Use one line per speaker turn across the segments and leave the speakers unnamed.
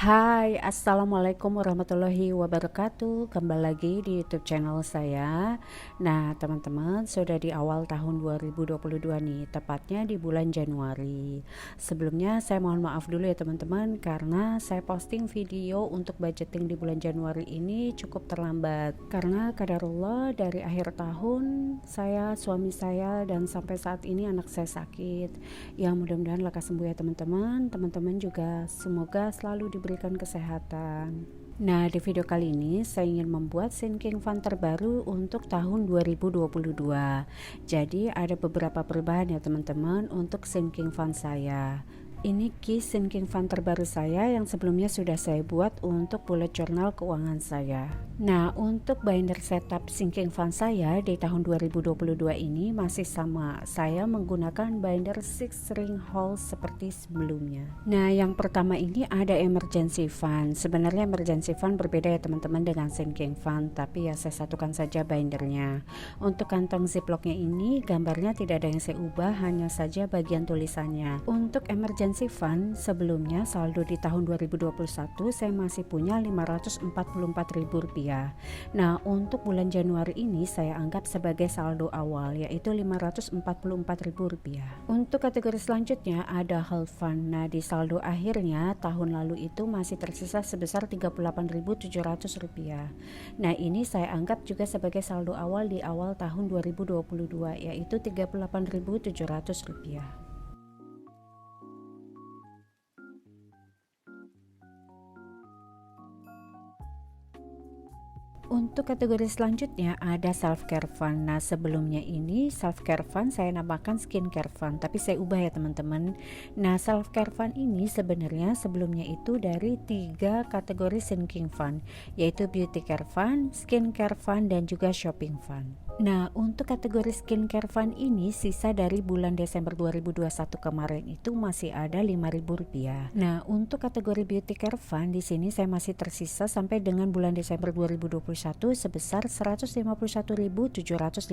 Hai, assalamualaikum warahmatullahi wabarakatuh. Kembali lagi di YouTube channel saya. Nah, teman-teman, sudah di awal tahun 2022 nih, tepatnya di bulan Januari. Sebelumnya saya mohon maaf dulu ya teman-teman, karena saya posting video untuk budgeting di bulan Januari ini cukup terlambat. Karena qadarullah dari akhir tahun saya, suami saya, dan sampai saat ini anak saya sakit. Ya, mudah-mudahan lekas sembuh ya teman-teman. Teman-teman juga semoga selalu diberikan kesehatan. Nah, di video kali ini saya ingin membuat sinking fund terbaru untuk tahun 2022. Jadi ada beberapa perubahan ya teman-teman untuk sinking fund saya. Ini key sinking fund terbaru saya yang sebelumnya sudah saya buat untuk bullet journal keuangan saya. Nah, untuk binder setup sinking fund saya di tahun 2022 ini masih sama. Saya menggunakan binder 6 ring hole seperti sebelumnya. Nah, yang pertama ini ada emergency fund. Sebenarnya emergency fund berbeda ya teman-teman dengan sinking fund, tapi ya saya satukan saja bindernya. Untuk kantong ziplocknya ini gambarnya tidak ada yang saya ubah, hanya saja bagian tulisannya. Untuk emergency fund sebelumnya saldo di tahun 2021 saya masih punya Rp544.000. Nah, untuk bulan Januari ini saya anggap sebagai saldo awal, yaitu Rp544.000. Untuk kategori selanjutnya ada health fund. Nah, di saldo akhirnya tahun lalu itu masih tersisa sebesar Rp38.700. Nah, ini saya anggap juga sebagai saldo awal di awal tahun 2022, yaitu Rp38.700. Untuk kategori selanjutnya ada self care fund. Nah, sebelumnya ini self care fund saya namakan skin care fund, tapi saya ubah ya teman-teman. Nah, self care fund ini sebenarnya sebelumnya itu dari 3 kategori sinking fund, yaitu beauty care fund, skin care fund, dan juga shopping fund. Nah, untuk kategori skincare fund ini sisa dari bulan Desember 2021 kemarin itu masih ada Rp5.000. Nah, untuk kategori beauty care fund di sini saya masih tersisa sampai dengan bulan Desember 2021 sebesar Rp151.750.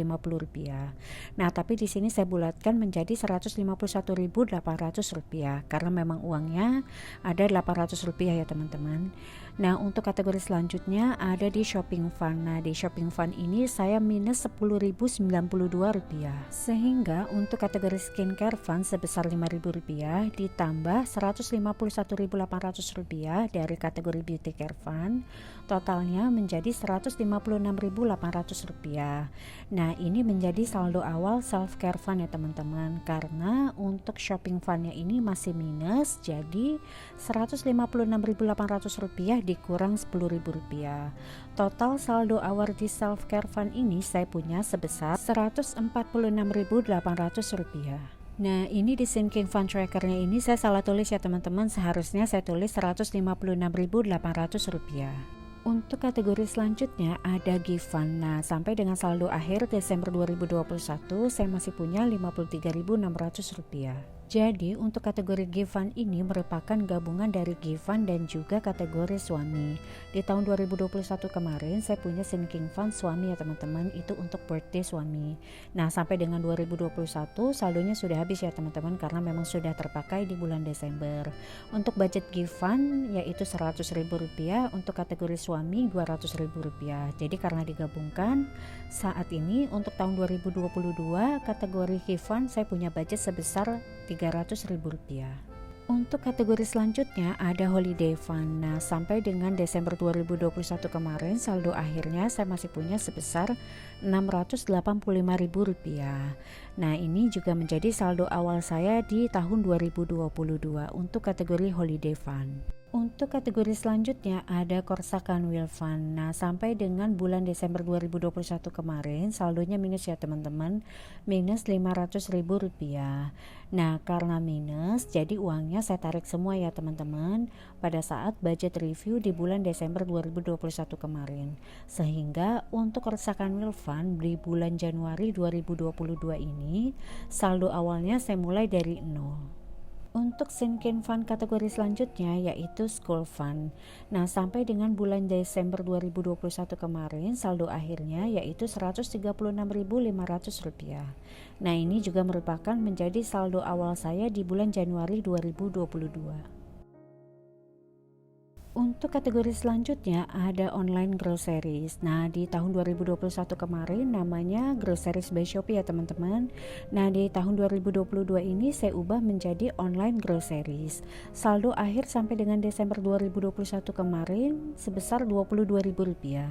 Nah, tapi di sini saya bulatkan menjadi Rp151.800 karena memang uangnya ada Rp800 ya teman-teman. Nah, untuk kategori selanjutnya ada di shopping fund. Nah, di shopping fund ini saya minus Rp10.092, sehingga untuk kategori skincare fund sebesar Rp5.000 ditambah Rp151.800 dari kategori beauty care fund, totalnya menjadi Rp156.800. Nah, ini menjadi saldo awal self care fund ya teman-teman, karena untuk shopping fundnya ini masih minus, jadi Rp156.800 dikurang Rp10.000. Total saldo awal di self care fund ini saya punya sebesar Rp146.800. Nah, ini di sinking fund trackernya ini saya salah tulis ya teman-teman, seharusnya saya tulis Rp156.800. Untuk kategori selanjutnya ada gift fund. Nah, sampai dengan saldo akhir Desember 2021 saya masih punya Rp53.600. Jadi untuk kategori gift fund ini merupakan gabungan dari gift fund dan juga kategori suami. Di tahun 2021 kemarin saya punya sinking fund suami ya teman-teman, itu untuk birthday suami. Nah, sampai dengan 2021 saldonya sudah habis ya teman-teman, karena memang sudah terpakai di bulan Desember. Untuk budget gift fund yaitu Rp100.000, untuk kategori suami Rp200.000. Jadi karena digabungkan saat ini untuk tahun 2022 kategori gift fund saya punya budget sebesar Rp300.000. Untuk kategori selanjutnya ada holiday fund. Nah, sampai dengan Desember 2021 kemarin saldo akhirnya saya masih punya sebesar Rp685.000. Nah, ini juga menjadi saldo awal saya di tahun 2022 untuk kategori holiday fund. Untuk kategori selanjutnya ada Korsa Kanwil Fund. Nah, sampai dengan bulan Desember 2021 kemarin saldonya minus ya teman-teman, minus Rp500.000. Nah, karena minus jadi uangnya saya tarik semua ya teman-teman pada saat budget review di bulan Desember 2021 kemarin. Sehingga untuk Korsa Kanwil Fund di bulan Januari 2022 ini saldo awalnya saya mulai dari 0. Untuk sinking fund kategori selanjutnya yaitu school fund. Nah, sampai dengan bulan Desember 2021 kemarin saldo akhirnya yaitu Rp136.500. Nah, ini juga merupakan menjadi saldo awal saya di bulan Januari 2022. Untuk kategori selanjutnya ada online groceries. Nah, di tahun 2021 kemarin namanya Groceries by Shopee ya teman-teman. Nah, di tahun 2022 ini saya ubah menjadi online groceries. Saldo akhir sampai dengan Desember 2021 kemarin sebesar Rp22.000.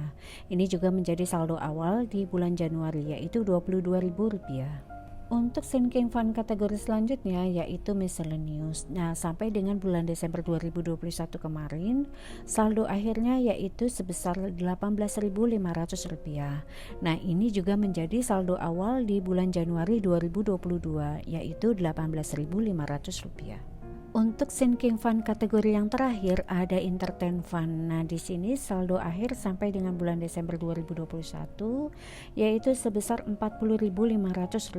Ini juga menjadi saldo awal di bulan Januari, yaitu Rp22.000. Untuk sinking fund kategori selanjutnya yaitu miscellaneous. Nah, sampai dengan bulan Desember 2021 kemarin, saldo akhirnya yaitu sebesar Rp18.500. Nah, ini juga menjadi saldo awal di bulan Januari 2022 yaitu Rp18.500. Untuk sinking fund kategori yang terakhir ada entertain fund. Nah, di sini saldo akhir sampai dengan bulan Desember 2021 yaitu sebesar Rp40.500.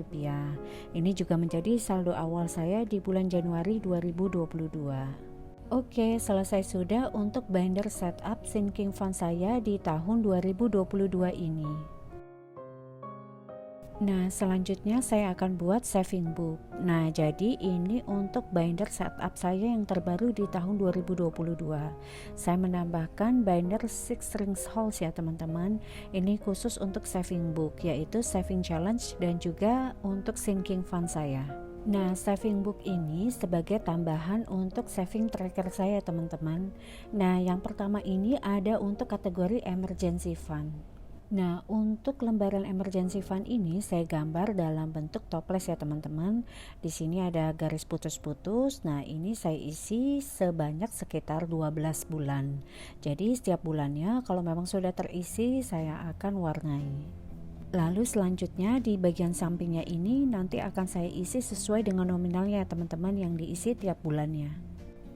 Ini juga menjadi saldo awal saya di bulan Januari 2022. Oke, selesai sudah untuk binder setup sinking fund saya di tahun 2022 ini. Nah, selanjutnya saya akan buat saving book. Nah, jadi ini untuk binder setup saya yang terbaru di tahun 2022. Saya menambahkan binder 6 rings holes ya teman-teman. Ini khusus untuk saving book, yaitu saving challenge dan juga untuk sinking fund saya. Nah, saving book ini sebagai tambahan untuk saving tracker saya teman-teman. Nah, yang pertama ini ada untuk kategori emergency fund. Nah, untuk lembaran emergency fund ini saya gambar dalam bentuk toples ya teman-teman. Di sini ada garis putus-putus. Nah, ini saya isi sebanyak sekitar 12 bulan. Jadi setiap bulannya kalau memang sudah terisi saya akan warnai. Lalu selanjutnya di bagian sampingnya ini nanti akan saya isi sesuai dengan nominalnya teman-teman yang diisi tiap bulannya.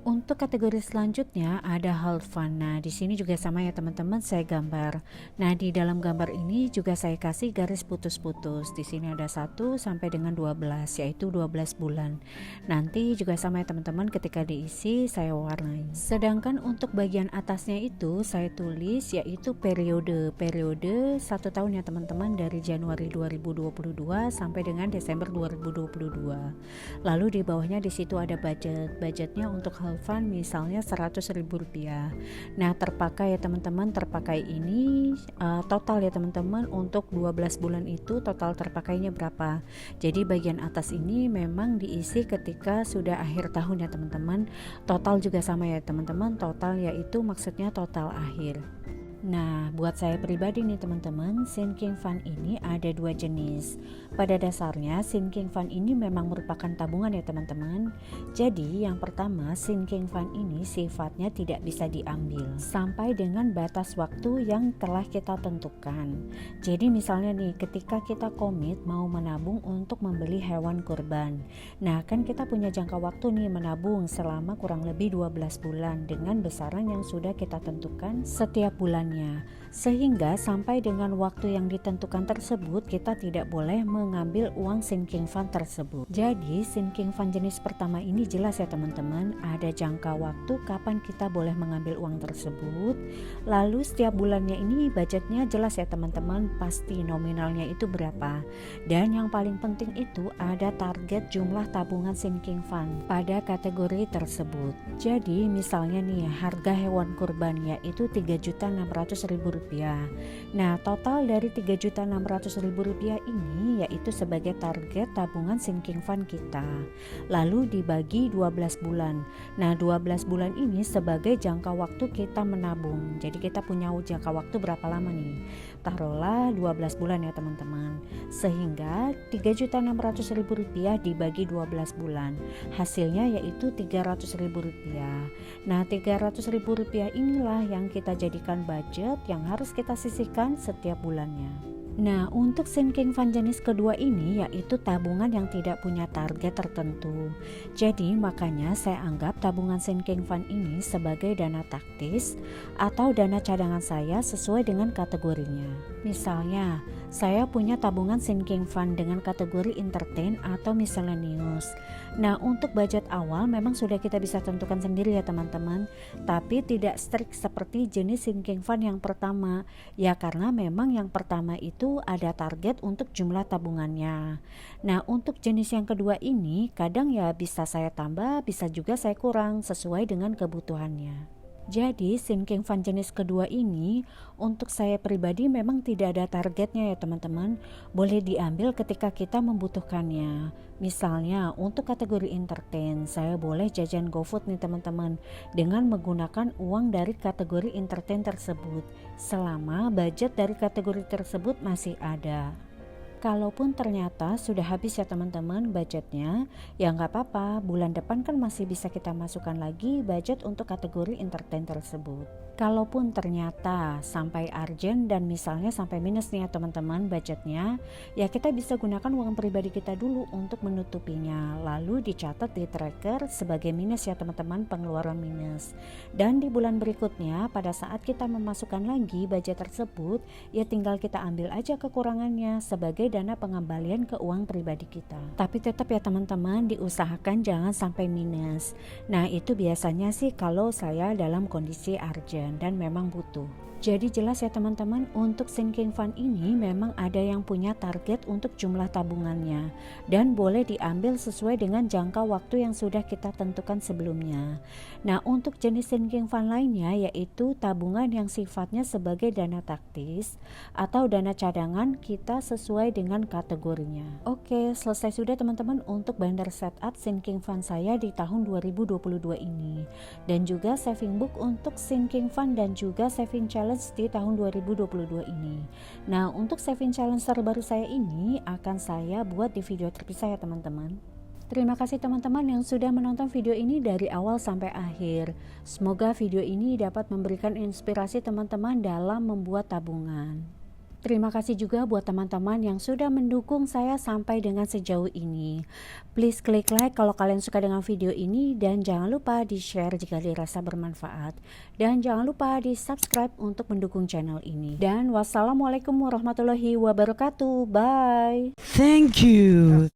Untuk kategori selanjutnya ada hold fund. Nah, di sini juga sama ya teman-teman, saya gambar. Nah, di dalam gambar ini juga saya kasih garis putus-putus. Di sini ada 1 sampai dengan 12, yaitu 12 bulan. Nanti juga sama ya teman-teman, ketika diisi saya warnai. Sedangkan untuk bagian atasnya itu saya tulis yaitu periode 1 tahun ya teman-teman, dari Januari 2022 sampai dengan Desember 2022. Lalu di bawahnya di situ ada budgetnya untuk fund misalnya Rp100.000. Nah, terpakai ya teman-teman, terpakai ini total ya teman-teman, untuk 12 bulan itu total terpakainya berapa. Jadi bagian atas ini memang diisi ketika sudah akhir tahun ya teman-teman. Total juga sama ya teman-teman, total yaitu maksudnya total akhir. Nah, buat saya pribadi nih teman-teman, sinking fund ini ada 2 jenis. Pada dasarnya sinking fund ini memang merupakan tabungan ya teman-teman. Jadi yang pertama, sinking fund ini sifatnya tidak bisa diambil sampai dengan batas waktu yang telah kita tentukan. Jadi misalnya nih, ketika kita komit mau menabung untuk membeli hewan kurban. Nah, kan kita punya jangka waktu nih menabung selama kurang lebih 12 bulan dengan besaran yang sudah kita tentukan setiap bulan. Sehingga sampai dengan waktu yang ditentukan tersebut kita tidak boleh mengambil uang sinking fund tersebut. Jadi sinking fund jenis pertama ini jelas ya teman-teman, ada jangka waktu kapan kita boleh mengambil uang tersebut. Lalu setiap bulannya ini budgetnya jelas ya teman-teman, pasti nominalnya itu berapa. Dan yang paling penting itu ada target jumlah tabungan sinking fund pada kategori tersebut. Jadi misalnya nih, harga hewan kurban yaitu Rp3.600.000. Nah, total dari Rp3.600.000 ini yaitu sebagai target tabungan sinking fund kita. Lalu dibagi 12 bulan. Nah, 12 bulan ini sebagai jangka waktu kita menabung. Jadi kita punya jangka waktu berapa lama nih? Taruhlah 12 bulan ya teman-teman. Sehingga Rp3.600.000 dibagi 12 bulan. Hasilnya yaitu Rp300.000. Nah, Rp300.000 inilah yang kita jadikan budget yang harus kita sisihkan setiap bulannya. Nah, untuk sinking fund jenis kedua ini yaitu tabungan yang tidak punya target tertentu. Jadi makanya saya anggap tabungan sinking fund ini sebagai dana taktis atau dana cadangan saya sesuai dengan kategorinya. Misalnya, saya punya tabungan sinking fund dengan kategori entertain atau miscellaneous. Nah, untuk budget awal memang sudah kita bisa tentukan sendiri ya teman-teman, tapi tidak strict seperti jenis sinking fund yang pertama. Ya karena memang yang pertama itu ada target untuk jumlah tabungannya. Nah, untuk jenis yang kedua ini kadang ya bisa saya tambah, bisa juga saya kurang sesuai dengan kebutuhannya. Jadi sinking fund jenis kedua ini untuk saya pribadi memang tidak ada targetnya ya teman-teman. Boleh diambil ketika kita membutuhkannya. Misalnya untuk kategori entertain, saya boleh jajan GoFood nih teman-teman dengan menggunakan uang dari kategori entertain tersebut selama budget dari kategori tersebut masih ada. Kalaupun ternyata sudah habis ya teman-teman budgetnya, ya nggak apa-apa, bulan depan kan masih bisa kita masukkan lagi budget untuk kategori entertain tersebut. Kalaupun ternyata sampai urgent dan misalnya sampai minus nih ya teman-teman budgetnya, ya kita bisa gunakan uang pribadi kita dulu untuk menutupinya, lalu dicatat di tracker sebagai minus ya teman-teman, pengeluaran minus. Dan di bulan berikutnya pada saat kita memasukkan lagi budget tersebut, ya tinggal kita ambil aja kekurangannya sebagai dana pengembalian ke uang pribadi kita. Tapi tetap ya teman-teman, diusahakan jangan sampai minus. Nah itu biasanya sih kalau saya dalam kondisi urgent dan memang butuh. Jadi jelas ya teman-teman, untuk sinking fund ini memang ada yang punya target untuk jumlah tabungannya dan boleh diambil sesuai dengan jangka waktu yang sudah kita tentukan sebelumnya. Nah untuk jenis sinking fund lainnya yaitu tabungan yang sifatnya sebagai dana taktis atau dana cadangan, kita sesuai dengan kategorinya. Oke, selesai sudah teman-teman untuk binder setup sinking fund saya di tahun 2022 ini, dan juga saving book untuk sinking fund dan juga saving challenge di tahun 2022 ini. Nah untuk saving challenge terbaru saya ini akan saya buat di video terpisah ya teman-teman. Terima kasih teman-teman yang sudah menonton video ini dari awal sampai akhir. Semoga video ini dapat memberikan inspirasi teman-teman dalam membuat tabungan. Terima kasih juga buat teman-teman yang sudah mendukung saya sampai dengan sejauh ini. Please klik like kalau kalian suka dengan video ini, dan jangan lupa di share jika dirasa bermanfaat. Dan jangan lupa di subscribe untuk mendukung channel ini. Dan wassalamualaikum warahmatullahi wabarakatuh. Bye.
Thank you.